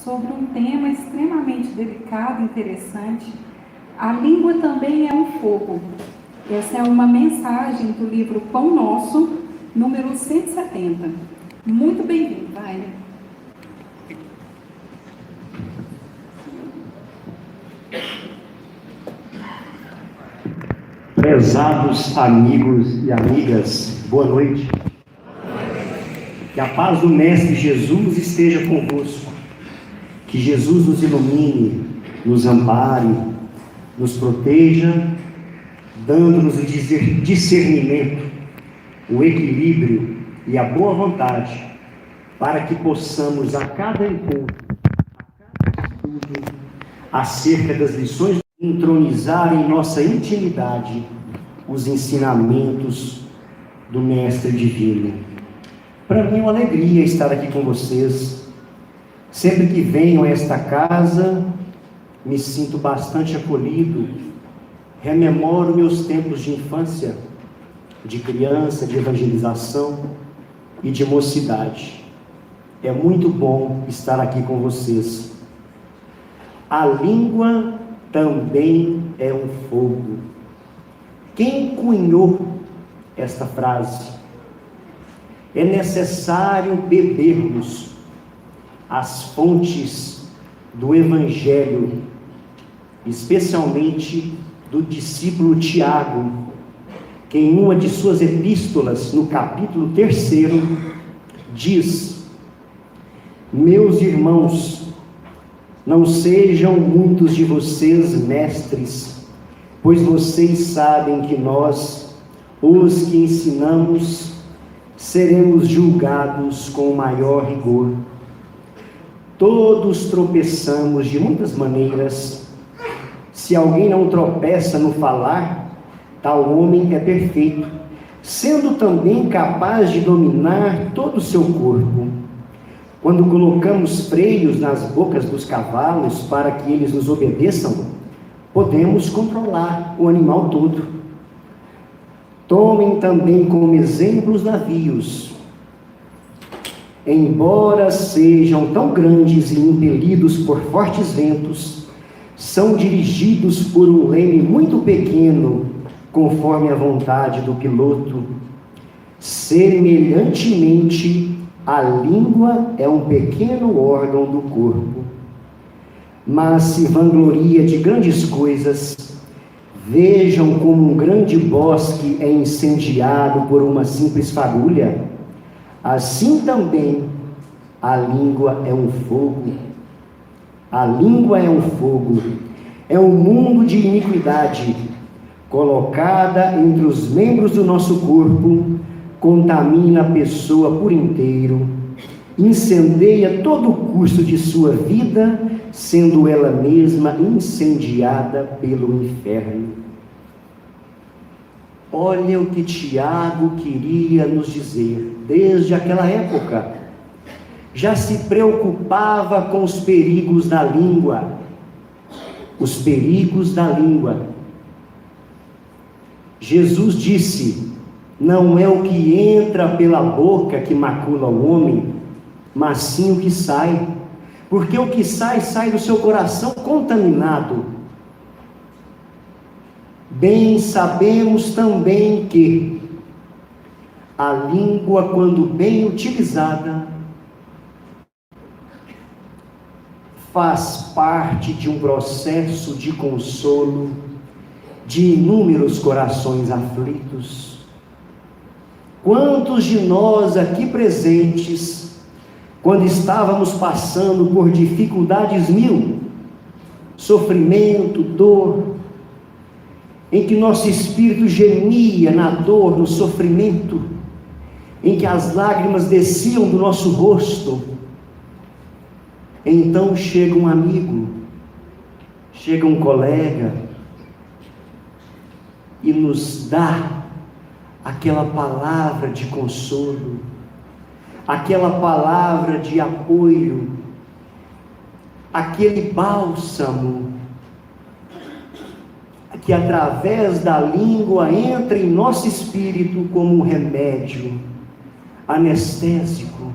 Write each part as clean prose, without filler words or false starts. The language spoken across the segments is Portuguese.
sobre um tema extremamente delicado e interessante. A língua também é um fogo. Essa é uma mensagem do livro Pão Nosso, número 170. Muito bem-vindo, Wagner. Prezados amigos e amigas, boa noite. Que a paz do Mestre Jesus esteja convosco. Que Jesus nos ilumine, nos ampare, nos proteja, dando-nos o discernimento, o equilíbrio e a boa vontade, para que possamos a cada encontro, a cada estudo, acerca das lições, entronizar em nossa intimidade os ensinamentos do Mestre Divino. Para mim é uma alegria estar aqui com vocês. Sempre que venho a esta casa, me sinto bastante acolhido, rememoro meus tempos de infância, de criança, de evangelização e de mocidade. É muito bom estar aqui com vocês. A língua também é um fogo. Quem cunhou esta frase? É necessário bebermos as fontes do Evangelho, especialmente do discípulo Tiago, que em uma de suas epístolas, no capítulo 3, diz: meus irmãos, não sejam muitos de vocês mestres, pois vocês sabem que nós, os que ensinamos, seremos julgados com maior rigor. Todos tropeçamos de muitas maneiras. Se alguém não tropeça no falar, tal homem é perfeito, sendo também capaz de dominar todo o seu corpo. Quando colocamos freios nas bocas dos cavalos para que eles nos obedeçam, podemos controlar o animal todo. Tomem também como exemplo os navios. Embora sejam tão grandes e impelidos por fortes ventos, são dirigidos por um leme muito pequeno, conforme a vontade do piloto. Semelhantemente, a língua é um pequeno órgão do corpo, mas se vangloria de grandes coisas. Vejam como um grande bosque é incendiado por uma simples fagulha. Assim também a língua é um fogo. A língua é um fogo, é um mundo de iniquidade, colocada entre os membros do nosso corpo, contamina a pessoa por inteiro, incendeia todo o curso de sua vida, sendo ela mesma incendiada pelo inferno. Olha o que Tiago queria nos dizer desde aquela época. Já se preocupava com os perigos da língua. Os perigos da língua. Jesus disse: não é o que entra pela boca que macula o homem, mas sim o que sai. Porque o que sai, sai do seu coração contaminado. Bem sabemos também que a língua, quando bem utilizada, faz parte de um processo de consolo de inúmeros corações aflitos. Quantos de nós aqui presentes, quando estávamos passando por dificuldades mil, sofrimento, dor, em que nosso espírito gemia na dor, no sofrimento, em que as lágrimas desciam do nosso rosto, então chega um amigo, chega um colega e nos dá aquela palavra de consolo, aquela palavra de apoio, aquele bálsamo que através da língua entra em nosso espírito como um remédio anestésico,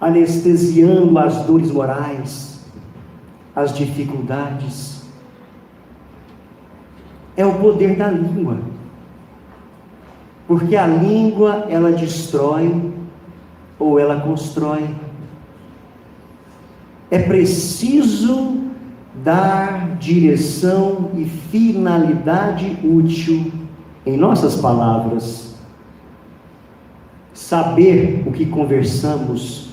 anestesiando as dores morais, as dificuldades. É o poder da língua. Porque a língua, ela destrói ou ela constrói. É preciso dar direção e finalidade útil em nossas palavras. Saber o que conversamos,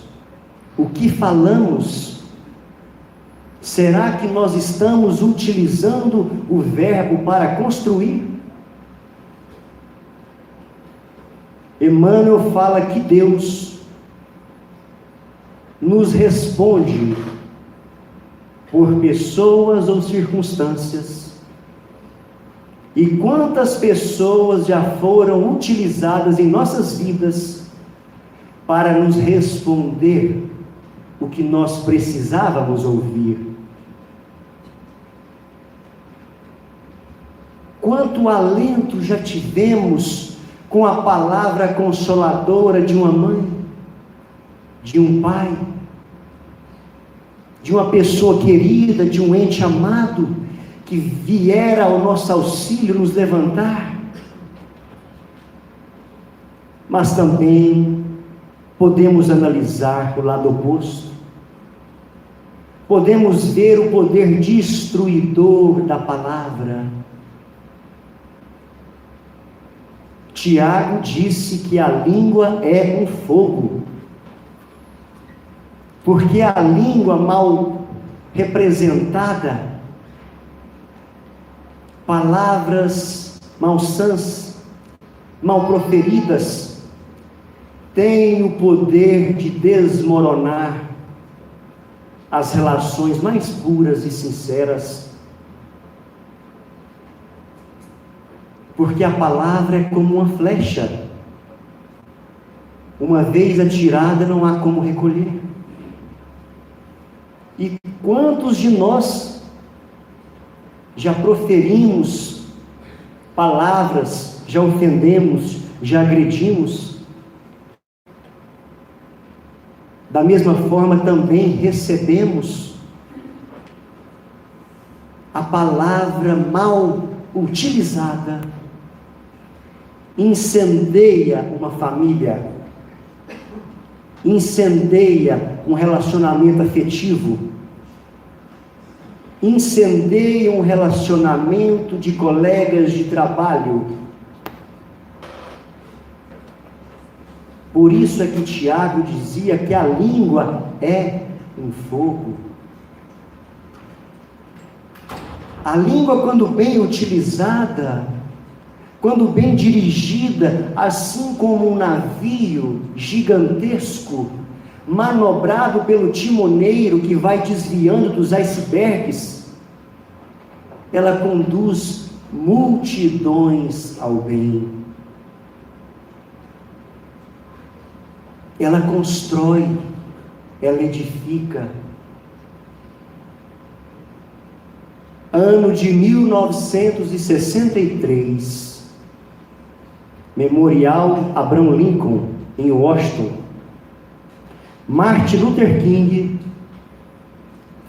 o que falamos. Será que nós estamos utilizando o verbo para construir? Emmanuel fala que Deus nos responde por pessoas ou circunstâncias. E quantas pessoas já foram utilizadas em nossas vidas para nos responder o que nós precisávamos ouvir? Quanto alento já tivemos com a palavra consoladora de uma mãe, de um pai, de uma pessoa querida, de um ente amado, que viera ao nosso auxílio nos levantar. Mas também podemos analisar o lado oposto. Podemos ver o poder destruidor da palavra. Tiago disse que a língua é um fogo. Porque a língua mal representada, palavras malsãs, mal proferidas, tem o poder de desmoronar as relações mais puras e sinceras. Porque a palavra é como uma flecha. Uma vez atirada, não há como recolher. E quantos de nós já proferimos palavras, já ofendemos, já agredimos? Da mesma forma também recebemos a palavra mal utilizada, incendeia uma família, incendeia um relacionamento afetivo, incendeia um relacionamento de colegas de trabalho. Por isso é que Tiago dizia que a língua é um fogo. A língua, quando bem utilizada, quando bem dirigida, assim como um navio gigantesco, manobrado pelo timoneiro que vai desviando dos icebergs, ela conduz multidões ao bem. Ela constrói, ela edifica. Ano de 1963, Memorial Abraham Lincoln, em Washington. Martin Luther King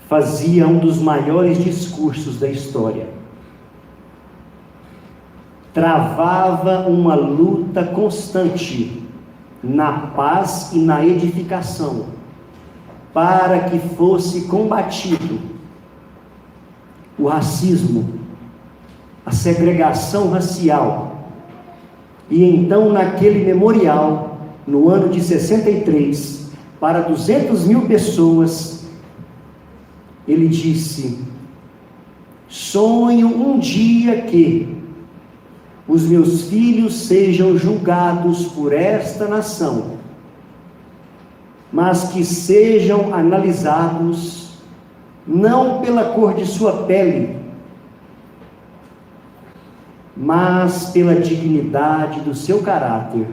fazia um dos maiores discursos da história. Travava uma luta constante na paz e na edificação, para que fosse combatido o racismo, a segregação racial. E então, naquele memorial, no ano de 63, para 200 mil pessoas, ele disse: sonho um dia que os meus filhos sejam julgados por esta nação, mas que sejam analisados não pela cor de sua pele, mas pela dignidade do seu caráter.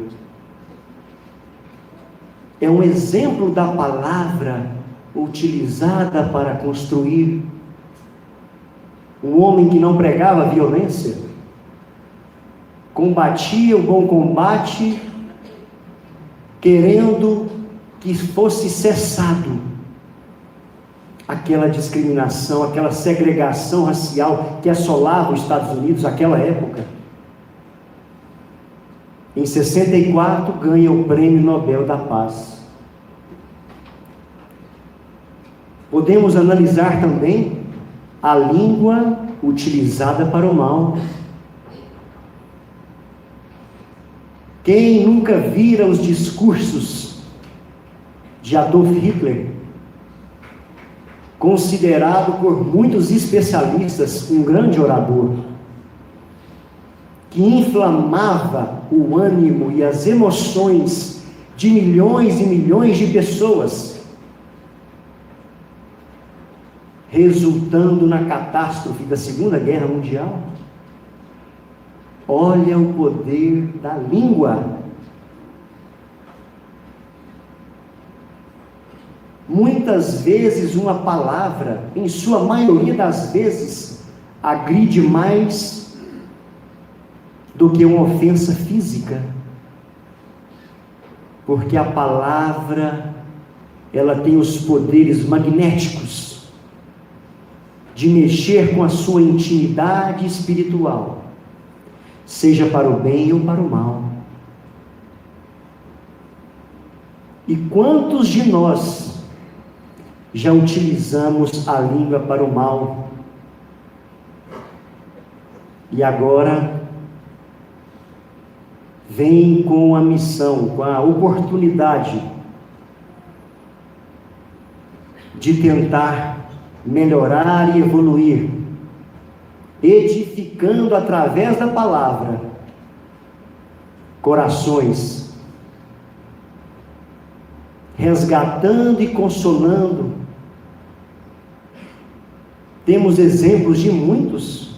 É um exemplo da palavra utilizada para construir. Um homem que não pregava violência, combatia o bom combate, querendo que fosse cessado aquela discriminação, aquela segregação racial que assolava os Estados Unidos naquela época. Em 64, ganha o Prêmio Nobel da Paz. Podemos analisar também a língua utilizada para o mal. Quem nunca vira os discursos de Adolf Hitler, considerado por muitos especialistas um grande orador, que inflamava o ânimo e as emoções de milhões e milhões de pessoas, resultando na catástrofe da Segunda Guerra Mundial? Olha o poder da língua. Muitas vezes uma palavra, em sua maioria das vezes, agride mais do que uma ofensa física, porque a palavra, ela tem os poderes magnéticos de mexer com a sua intimidade espiritual, seja para o bem ou para o mal. E quantos de nós já utilizamos a língua para o mal? E agora vem com a missão, com a oportunidade de tentar melhorar e evoluir, edificando através da palavra corações, resgatando e consolando. Temos exemplos de muitos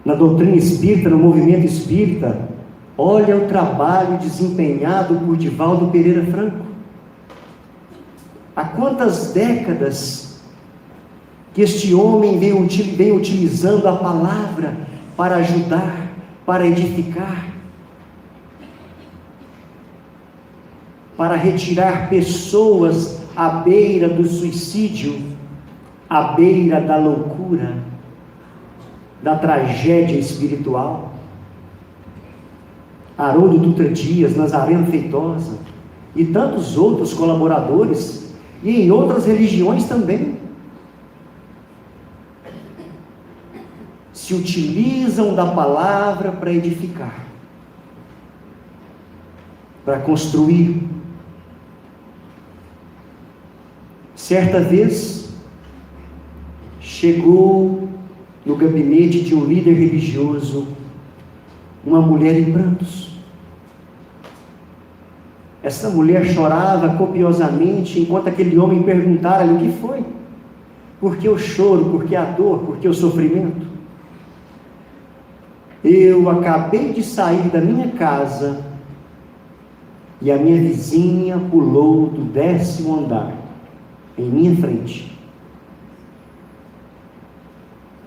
na doutrina espírita, no movimento espírita. Olha o trabalho desempenhado por Divaldo Pereira Franco. Há quantas décadas que este homem vem utilizando a palavra para ajudar, para edificar, para retirar pessoas à beira do suicídio, à beira da loucura, da tragédia espiritual. Haroldo Dutra Dias, Nazareno Feitosa e tantos outros colaboradores, e em outras religiões também, se utilizam da palavra para edificar, para construir. Certa vez, chegou no gabinete de um líder religioso uma mulher em prantos. Essa mulher chorava copiosamente, enquanto aquele homem perguntava-lhe: o que foi? Por que o choro? Por que a dor? Por que o sofrimento? Eu acabei de sair da minha casa e a minha vizinha pulou do 10º andar em minha frente.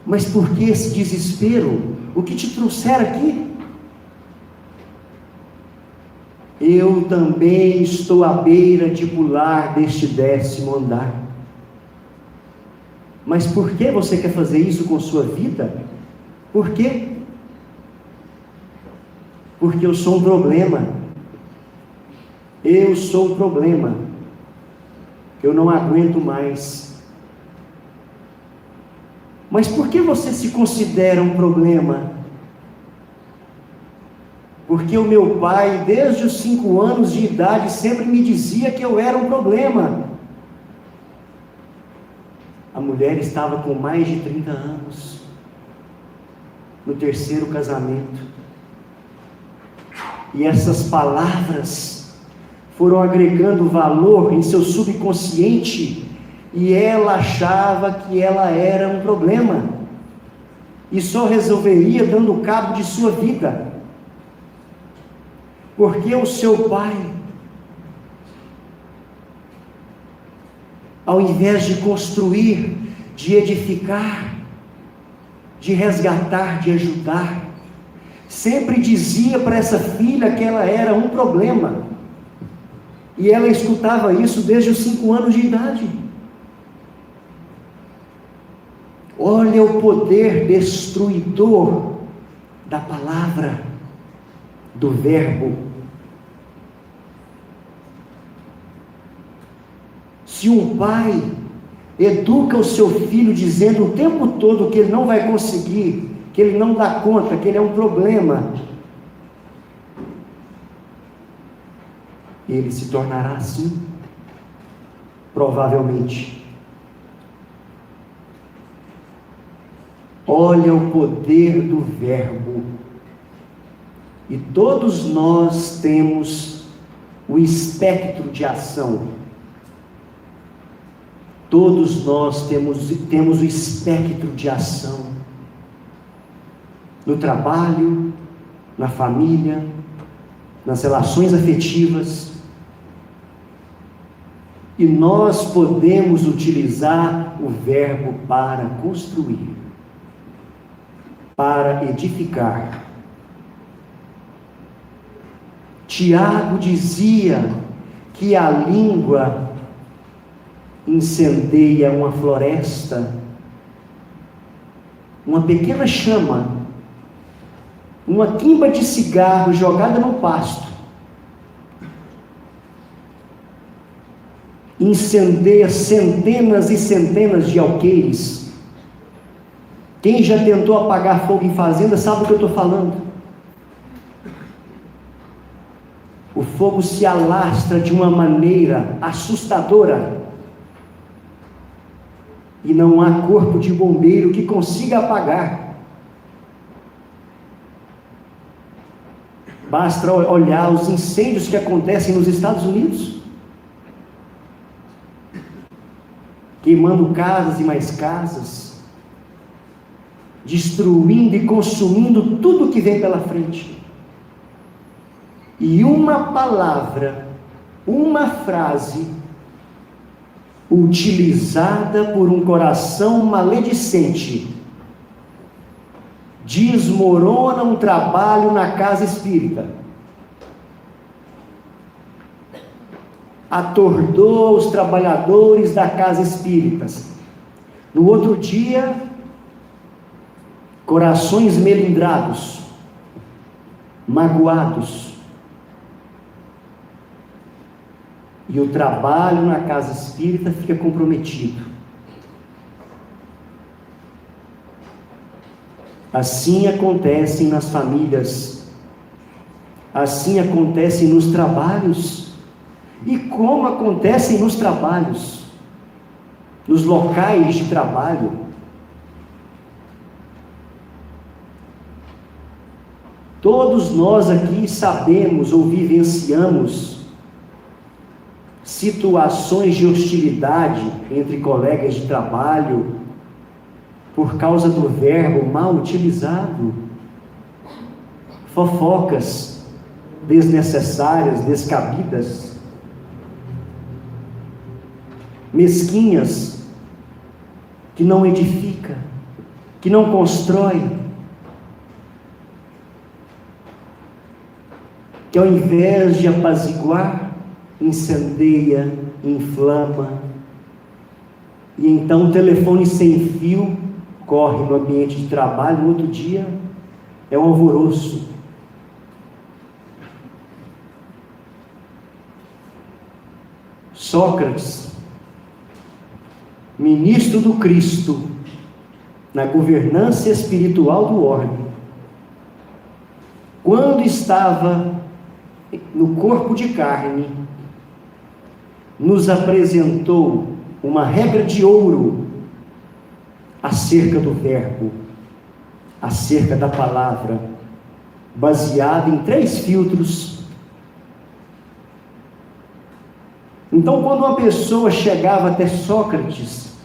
Mas por que esse desespero? O que te trouxeram aqui? Eu também estou à beira de pular deste 10º andar. Mas por que você quer fazer isso com sua vida? Por quê? Porque eu sou um problema. Eu sou um problema. Eu não aguento mais. Mas por que você se considera um problema? Porque o meu pai, desde os 5 anos de idade, sempre me dizia que eu era um problema. A mulher estava com mais de 30 anos, no 3º casamento. E essas palavras foram agregando valor em seu subconsciente, e ela achava que ela era um problema, e só resolveria dando cabo de sua vida. Porque o seu pai, ao invés de construir, de edificar, de resgatar, de ajudar, sempre dizia para essa filha que ela era um problema. E ela escutava isso desde os 5 anos de idade. Olha o poder destruidor da palavra, do verbo. Se um pai educa o seu filho dizendo o tempo todo que ele não vai conseguir, que ele não dá conta, que ele é um problema, ele se tornará assim, provavelmente. Olha o poder do verbo. E todos nós temos o espectro de ação. Todos nós temos o espectro de ação. No trabalho, na família, nas relações afetivas. E nós podemos utilizar o verbo para construir, para edificar. Tiago dizia que a língua incendeia uma floresta, uma pequena chama, uma quimba de cigarro jogada no pasto, incendeia centenas e centenas de alqueires. Quem já tentou apagar fogo em fazenda sabe o que eu estou falando. O fogo se alastra de uma maneira assustadora e não há corpo de bombeiro que consiga apagar. Basta olhar os incêndios que acontecem nos Estados Unidos, queimando casas e mais casas, destruindo e consumindo tudo que vem pela frente. E uma palavra, uma frase, utilizada por um coração maledicente, desmorona um trabalho na casa espírita, atordou os trabalhadores da casa espírita. No outro dia, corações melindrados, magoados, e o trabalho na casa espírita fica comprometido. Assim acontecem nas famílias, assim acontecem nos trabalhos. E como acontecem nos trabalhos, nos locais de trabalho. Todos nós aqui sabemos ou vivenciamos situações de hostilidade entre colegas de trabalho por causa do verbo mal utilizado, fofocas desnecessárias, descabidas, mesquinhas, que não edifica, que não constrói, que ao invés de apaziguar, incendeia, inflama, e então o telefone sem fio corre no ambiente de trabalho. No outro dia é um alvoroço. Sócrates, ministro do Cristo na governança espiritual do orbe, quando estava no corpo de carne, nos apresentou uma regra de ouro acerca do verbo, acerca da palavra, baseada em 3 filtros. Então, quando uma pessoa chegava até Sócrates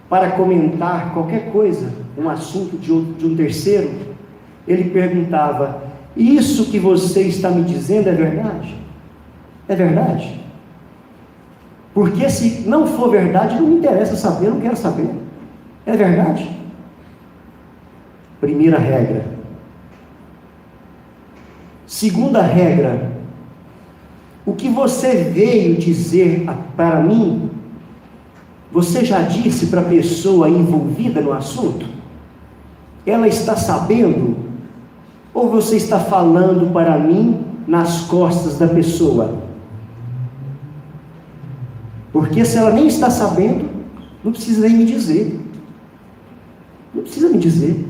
para comentar qualquer coisa, um assunto de um terceiro, ele perguntava: isso que você está me dizendo é verdade? É verdade? Porque se não for verdade, não me interessa saber, eu não quero saber. É verdade? Primeira regra. Segunda regra: O que você veio dizer para mim, você já disse para a pessoa envolvida no assunto? Ela está sabendo? Ou você está falando para mim nas costas da pessoa? Porque se ela nem está sabendo, não precisa nem me dizer. Não precisa me dizer.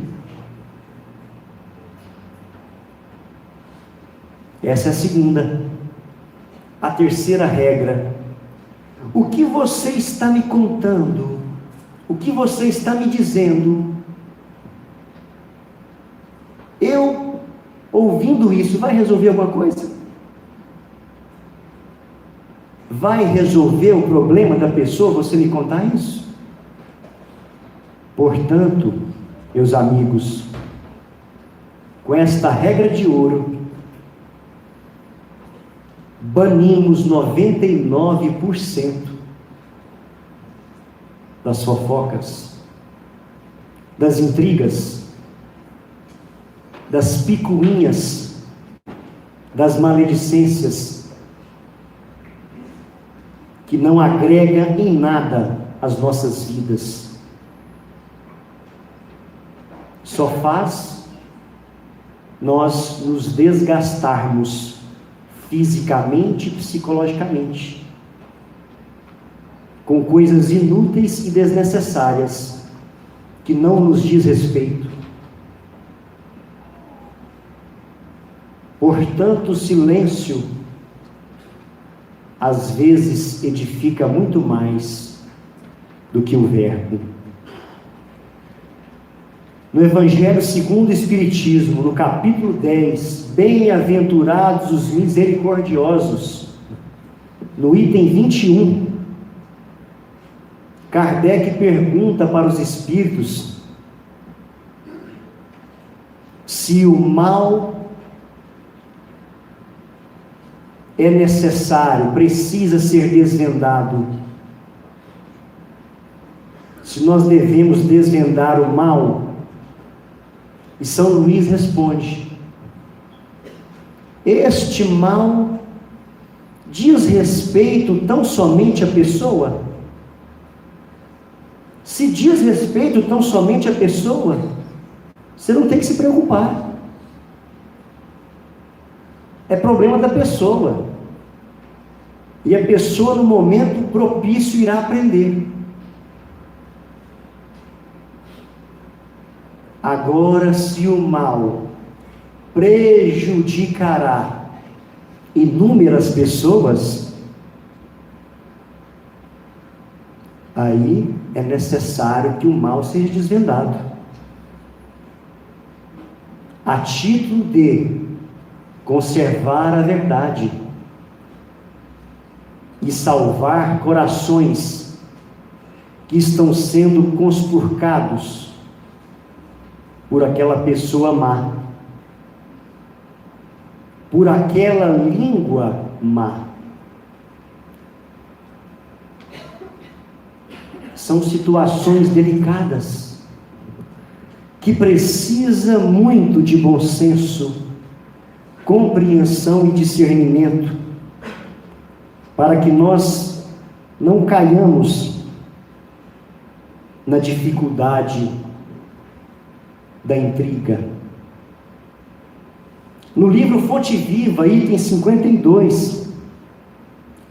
Essa é a segunda. A terceira regra: o que você está me contando, o que você está me dizendo, eu ouvindo isso, vai resolver alguma coisa? Vai resolver o problema da pessoa você me contar isso? Portanto, meus amigos, com esta regra de ouro, banimos 99% das fofocas, das intrigas, das picuinhas, das maledicências, que não agrega em nada as nossas vidas. Só faz nós nos desgastarmos fisicamente e psicologicamente, com coisas inúteis e desnecessárias, que não nos diz respeito. Portanto, o silêncio, às vezes, edifica muito mais do que o verbo. No Evangelho segundo o Espiritismo, no capítulo 10, bem-aventurados os misericordiosos, no item 21, Kardec pergunta para os espíritos se o mal é necessário, precisa ser desvendado, se nós devemos desvendar o mal. E São Luís responde: este mal diz respeito tão somente à pessoa? Se diz respeito tão somente à pessoa, você não tem que se preocupar. É problema da pessoa. E a pessoa, no momento propício, irá aprender. Agora, se o mal prejudicará inúmeras pessoas, aí é necessário que o mal seja desvendado, a título de conservar a verdade e salvar corações que estão sendo conspurcados por aquela pessoa má, por aquela língua má. São situações delicadas, que precisa muito de bom senso, compreensão e discernimento, para que nós não caiamos na dificuldade da intriga. No livro Fonte Viva, item 52,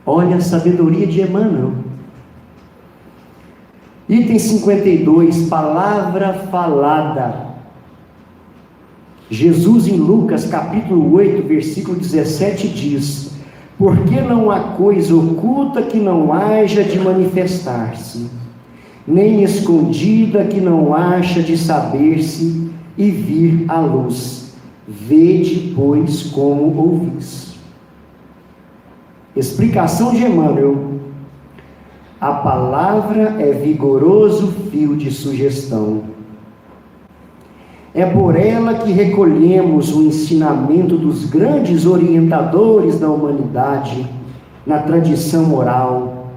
olha a sabedoria de Emmanuel. Item 52, palavra falada. Jesus, em Lucas capítulo 8, versículo 17, diz: porque não há coisa oculta que não haja de manifestar-se, nem escondida que não haja de saber-se e vir à luz. Vede, pois, como ouvis. Explicação de Emmanuel: a palavra é vigoroso fio de sugestão. É por ela que recolhemos o ensinamento dos grandes orientadores da humanidade na tradição oral,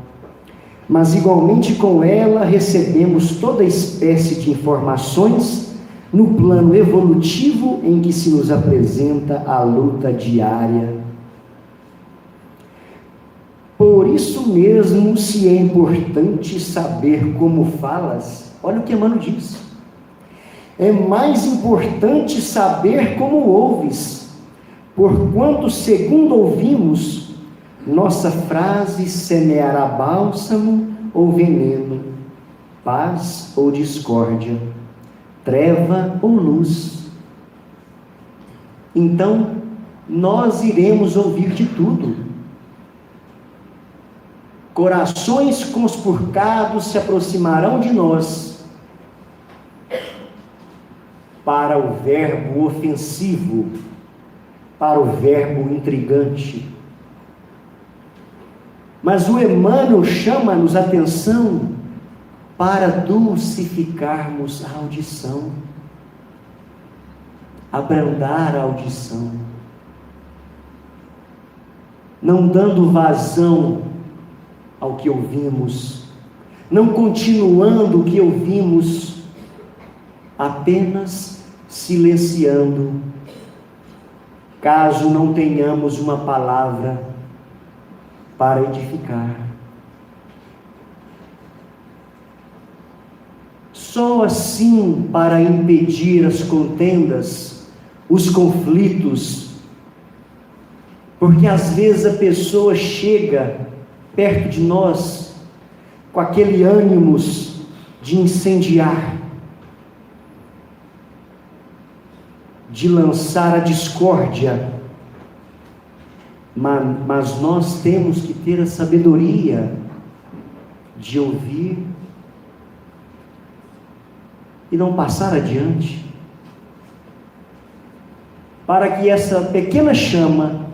mas igualmente com ela recebemos toda espécie de informações no plano evolutivo em que se nos apresenta a luta diária. isso mesmo, se é importante saber como falas, olha o que Emmanuel diz. É mais importante saber como ouves, porquanto, segundo ouvimos, nossa frase semeará bálsamo ou veneno, paz ou discórdia, treva ou luz. Então, nós iremos ouvir de tudo. Corações conspurcados se aproximarão de nós para o verbo ofensivo, para o verbo intrigante. Mas o Emmanuel chama-nos a atenção para dulcificarmos a audição, abrandar a audição, não dando vazão ao que ouvimos, não continuando o que ouvimos, apenas silenciando, caso não tenhamos uma palavra para edificar. Só assim, para impedir as contendas, os conflitos, porque às vezes a pessoa chega perto de nós com aquele ânimo de incendiar, de lançar a discórdia, mas nós temos que ter a sabedoria de ouvir e não passar adiante, para que essa pequena chama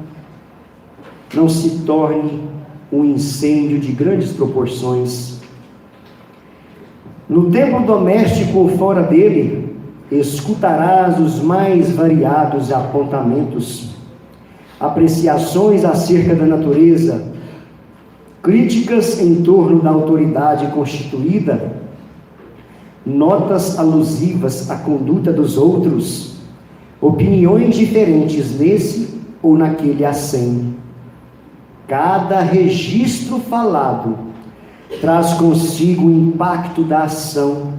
não se torne um incêndio de grandes proporções. No templo doméstico ou fora dele, escutarás os mais variados apontamentos, apreciações acerca da natureza, críticas em torno da autoridade constituída, notas alusivas à conduta dos outros, opiniões diferentes nesse ou naquele assento. Cada registro falado traz consigo o impacto da ação.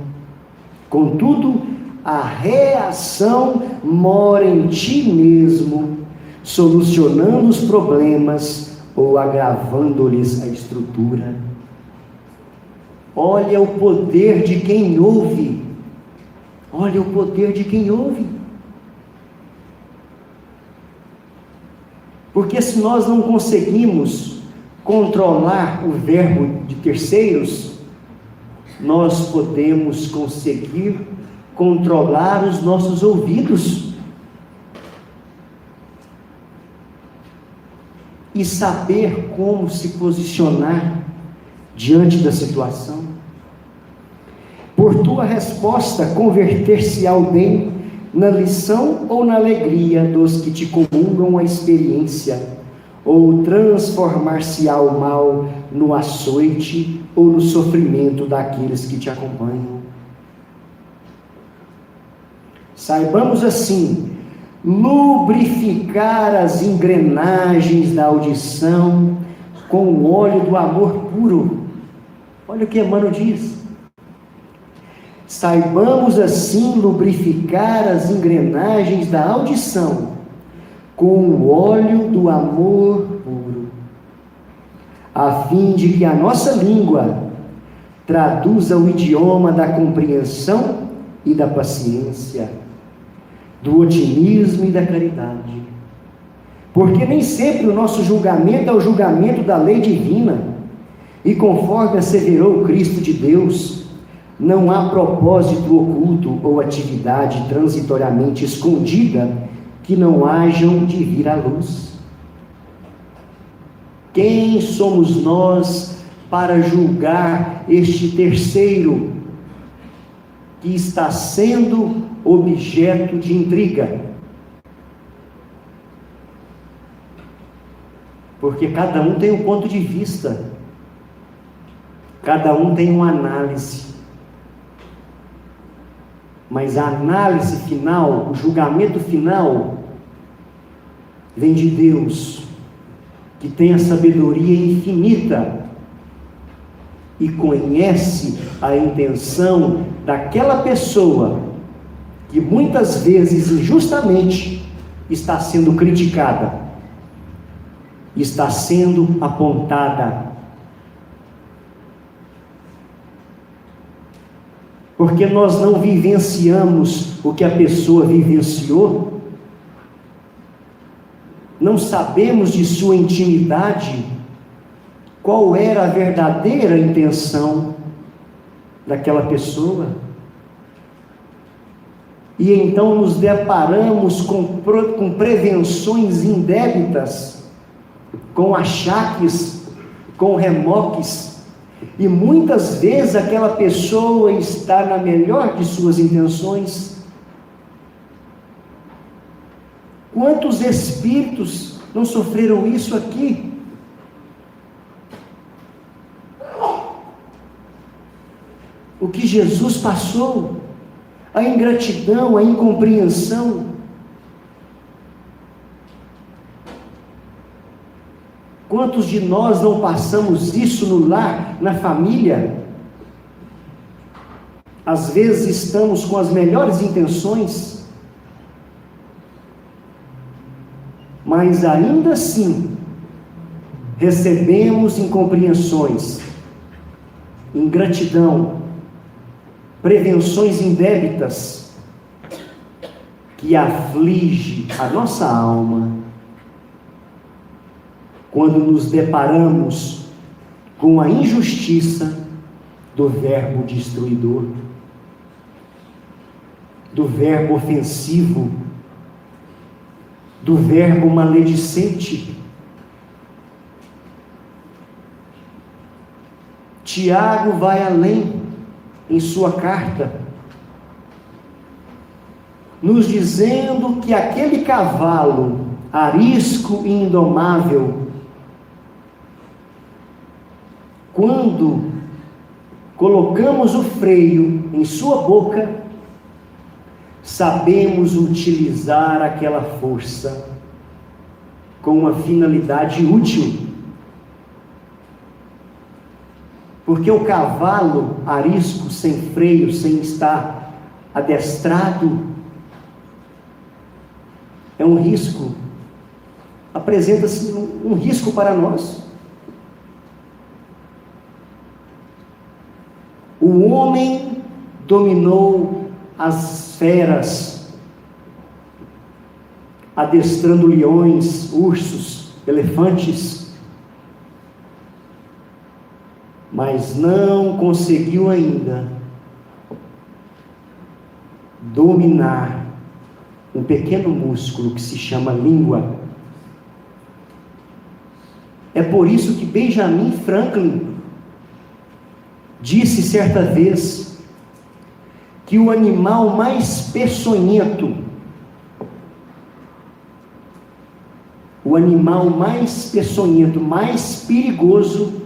Contudo, a reação mora em ti mesmo, solucionando os problemas ou agravando-lhes a estrutura. Olha o poder de quem ouve. Olha o poder de quem ouve. Porque se nós não conseguimos controlar o verbo de terceiros, nós podemos conseguir controlar os nossos ouvidos e saber como se posicionar diante da situação. Por tua resposta, converter-se ao bem na lição ou na alegria dos que te comungam a experiência, ou transformar-se ao mal no açoite ou no sofrimento daqueles que te acompanham. Saibamos assim lubrificar as engrenagens da audição com o óleo do amor puro. Olha o que Emmanuel diz. Saibamos assim lubrificar as engrenagens da audição com o óleo do amor puro, a fim de que a nossa língua traduza o idioma da compreensão e da paciência, do otimismo e da caridade. Porque nem sempre o nosso julgamento é o julgamento da lei divina, e conforme asseverou o Cristo de Deus, não há propósito oculto ou atividade transitoriamente escondida que não hajam de vir à luz. Quem somos nós para julgar este terceiro que está sendo objeto de intriga? Porque cada um tem um ponto de vista, cada um tem uma análise, mas a análise final, o julgamento final, vem de Deus, que tem a sabedoria infinita e conhece a intenção daquela pessoa que muitas vezes injustamente está sendo criticada, está sendo apontada. Porque nós não vivenciamos o que a pessoa vivenciou, não sabemos de sua intimidade qual era a verdadeira intenção daquela pessoa. E então nos deparamos com prevenções indébitas, com achaques, com remoques, e muitas vezes aquela pessoa está na melhor de suas intenções. Quantos espíritos não sofreram isso aqui? O que Jesus passou, a ingratidão, a incompreensão. Quantos de nós não passamos isso no lar, na família? Às vezes estamos com as melhores intenções, mas ainda assim recebemos incompreensões, ingratidão, prevenções indébitas que aflige a nossa alma quando nos deparamos com a injustiça do verbo destruidor, do verbo ofensivo, do verbo maledicente. Tiago vai além em sua carta, nos dizendo que aquele cavalo arisco e indomável, quando colocamos o freio em sua boca, sabemos utilizar aquela força com uma finalidade útil. Porque o cavalo arisco, sem freio, sem estar adestrado, é um risco, apresenta-se um risco para nós. O homem dominou as feras, adestrando leões, ursos, elefantes, mas não conseguiu ainda dominar um pequeno músculo que se chama língua. É por isso que Benjamin Franklin disse certa vez que o animal mais peçonhento, o animal mais peçonhento, mais perigoso,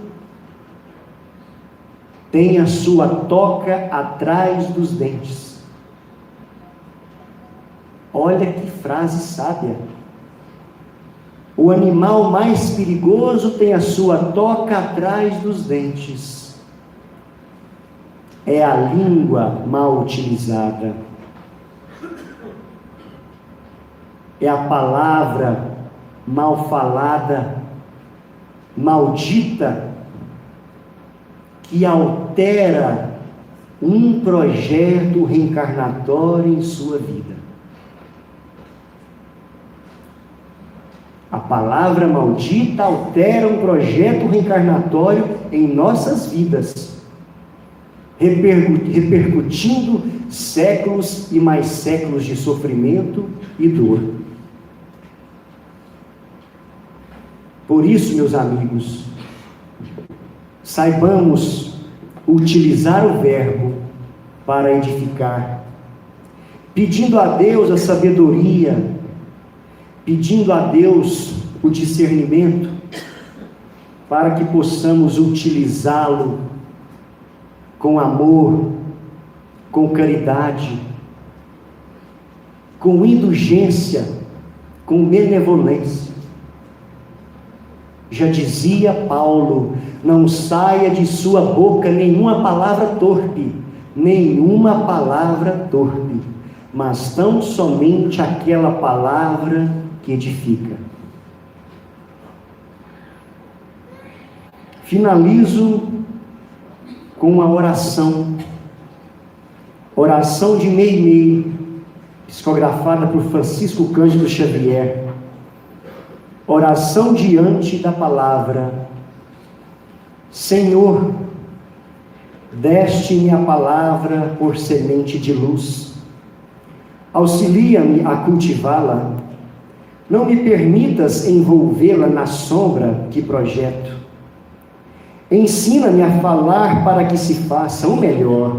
tem a sua toca atrás dos dentes. Olha que frase sábia. O animal mais perigoso tem a sua toca atrás dos dentes. É a língua mal utilizada. É a palavra mal falada, maldita, que altera um projeto reencarnatório em sua vida. A palavra maldita altera um projeto reencarnatório em nossas vidas, repercutindo séculos e mais séculos de sofrimento e dor. Por isso, meus amigos, saibamos utilizar o verbo para edificar, pedindo a Deus a sabedoria, pedindo a Deus o discernimento, para que possamos utilizá-lo com amor, com caridade, com indulgência, com benevolência. Já dizia Paulo: não saia de sua boca nenhuma palavra torpe, mas tão somente aquela palavra que edifica. Finalizo com uma oração de Meimei, psicografada por Francisco Cândido Xavier. Oração diante da palavra. Senhor, deste-me a palavra por semente de luz. Auxilia-me a cultivá-la. Não me permitas envolvê-la na sombra que projeto. Ensina-me a falar para que se faça o melhor.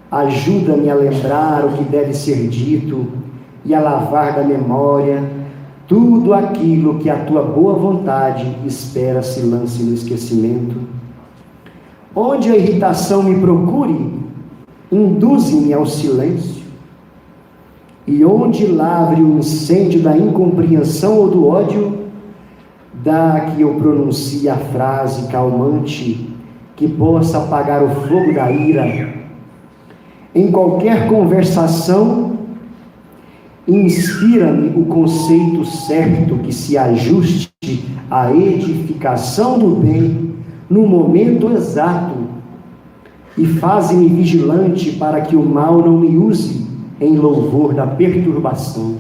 Ajuda-me a lembrar o que deve ser dito e a lavar da memória tudo aquilo que a tua boa vontade espera se lance no esquecimento. Onde a irritação me procure, induze-me ao silêncio. E onde lavre o incêndio da incompreensão ou do ódio, dá que eu pronuncie a frase calmante que possa apagar o fogo da ira. Em qualquer conversação, inspira-me o conceito certo que se ajuste à edificação do bem no momento exato e faze-me vigilante para que o mal não me use em louvor da perturbação.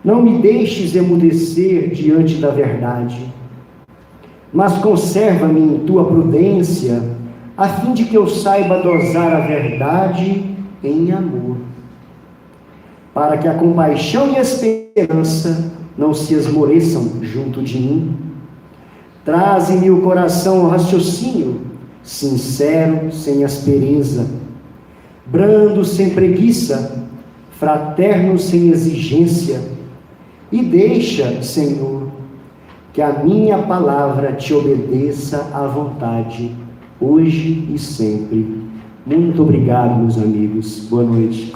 Não me deixes emudecer diante da verdade, mas conserva-me em tua prudência, a fim de que eu saiba dosar a verdade em amor, para que a compaixão e a esperança não se esmoreçam junto de mim. Traze-me o coração ao raciocínio, sincero, sem aspereza, brando, sem preguiça, fraterno, sem exigência, e deixa, Senhor, que a minha palavra te obedeça à vontade, hoje e sempre. Muito obrigado, meus amigos. Boa noite.